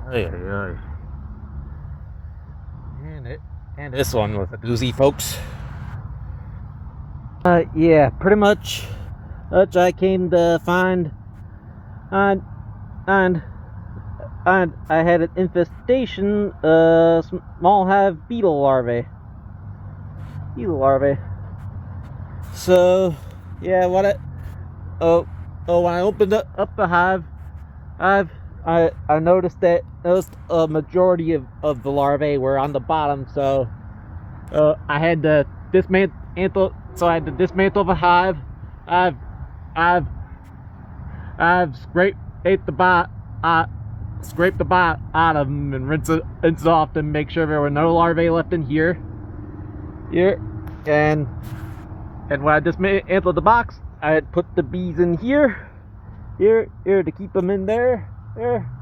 Ay, ay, ay. And this one was a doozy, folks. Yeah, pretty much. I came to find, and I had an infestation, small hive beetle larvae. So, yeah, when I opened up the hive, I noticed a majority of the larvae were on the bottom, so I had to dismantle the hive. I've scraped the bot out of them and rinsed it off to make sure there were no larvae left in here. And when I dismantled the box, I had put the bees in here to keep them in there,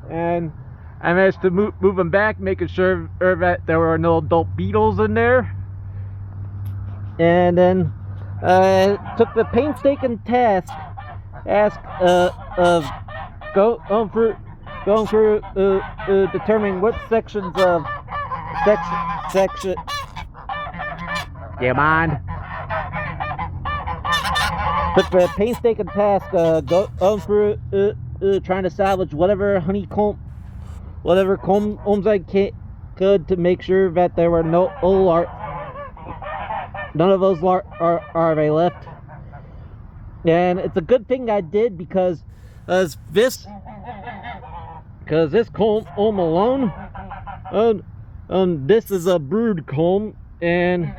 and I managed to move them back, making sure that there were no adult beetles in there. And then took the painstaking task of going through determining what sections of section. Do you mind? Took the painstaking task going through trying to salvage whatever combs I could to make sure that there were none of those larvae left. And it's a good thing I did, because this comb alone, this is a brood comb, and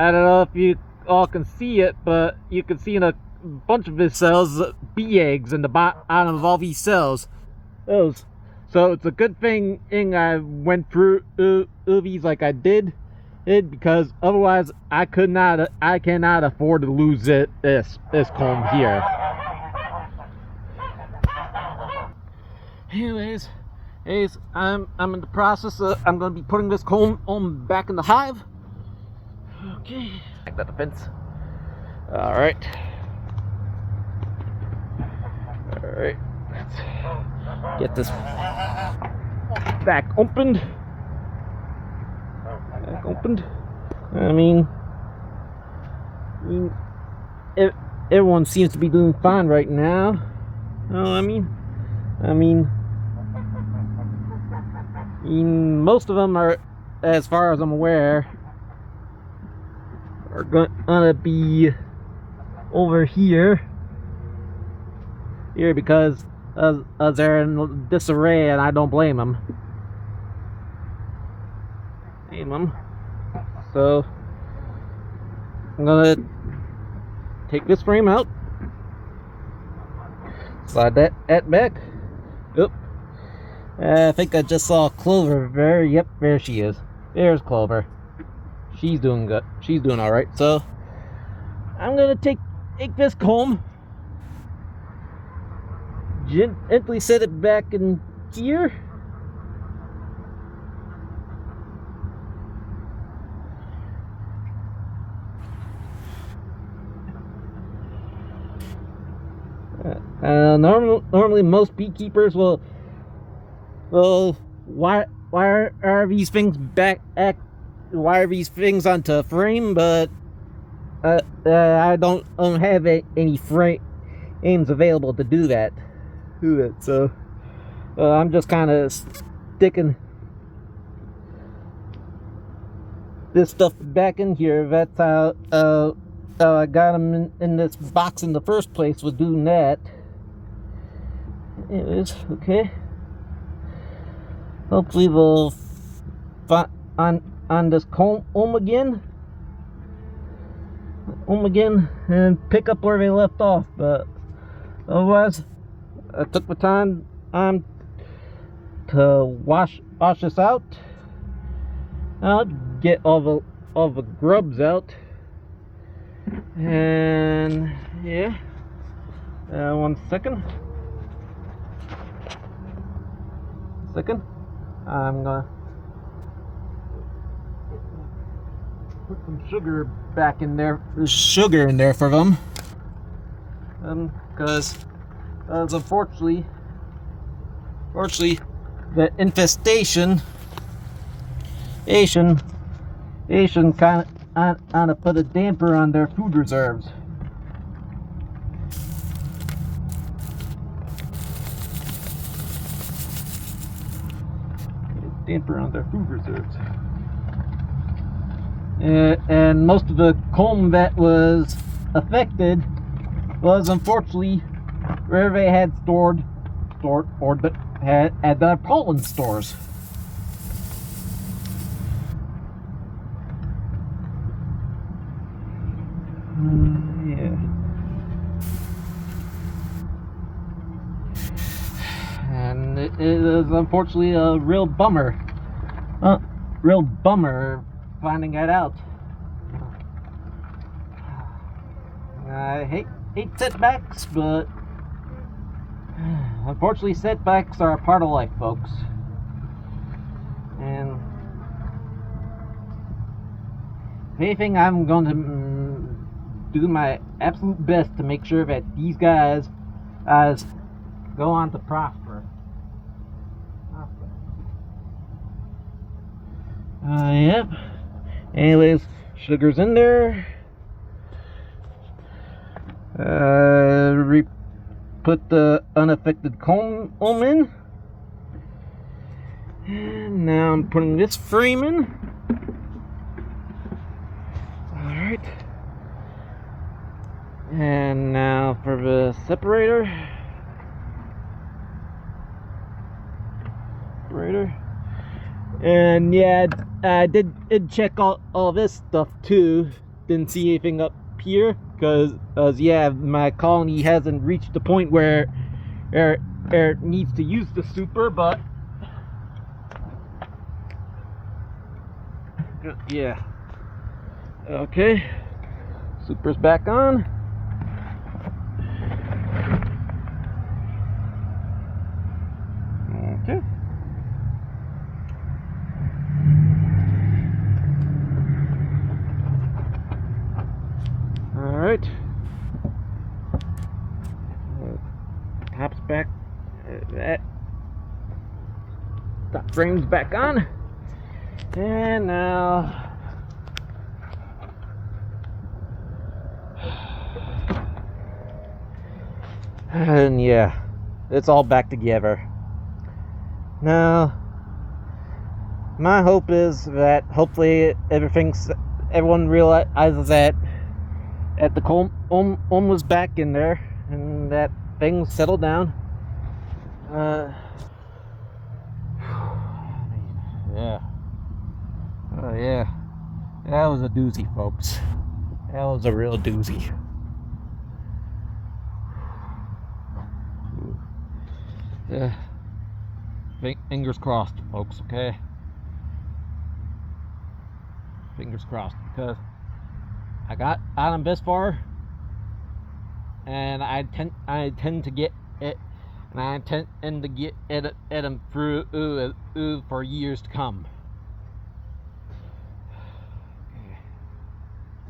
I don't know if you all can see it, but you can see in a bunch of his cells bee eggs in the bottom of all these cells. So it's a good thing I went through these like I did, because otherwise I cannot afford to lose this comb here. Anyways, I'm in the process of, I'm going to be putting this comb back in the hive. Okay, back to the fence. Alright, let's get this back opened. I mean, everyone seems to be doing fine right now. I mean, most of them are, as far as I'm aware, are gonna be over here because they're in disarray, and I don't blame them. So I'm gonna take this frame out, slide that back. Oop. I think I just saw Clover there. Yep, there she is. There's Clover. She's doing good. She's doing all right. So I'm gonna take this comb, gently set it back in here. Normally most beekeepers will wire these things onto a frame, but I don't have any frames available to do that. So I'm just kind of sticking this stuff back in here. That's how I got them in this box in the first place, was doing that. Anyways, okay. Hopefully we'll find on this comb again and pick up where they left off. But otherwise, I took the time to wash this out. I'll get all the grubs out. And yeah, 1 second. I'm gonna put some sugar back in there. There's sugar in there for them, because unfortunately Fortunately, the infestation kind of put a damper on their food reserves. Damper on their food reserves. And most of the comb that was affected was unfortunately where they had stored or had the pollen stores. Yeah. And it is unfortunately a real bummer. Finding that out. I hate setbacks, but unfortunately setbacks are a part of life, folks. And if anything, I'm going to do my absolute best to make sure that these guys go on to prosper. Yep. Anyways, sugar's in there. Put the unaffected comb in. And now I'm putting this frame in. Alright. And now for the separator. And yeah, I did check all this stuff too. Didn't see anything up here because yeah, my colony hasn't reached the point where it needs to use the super, but yeah. Okay, super's back on. Okay. Alright. Top's back. That top frame's back on. And now and yeah, it's all back together. Now my hope is that hopefully everyone realizes that the comb was back in there and that things settled down. Yeah. Oh yeah. That was a doozy, folks. That was a real doozy. Yeah. Fingers crossed, folks, okay? Fingers crossed, because I got them this far, and I tend to get it, and I tend to get at them through for years to come.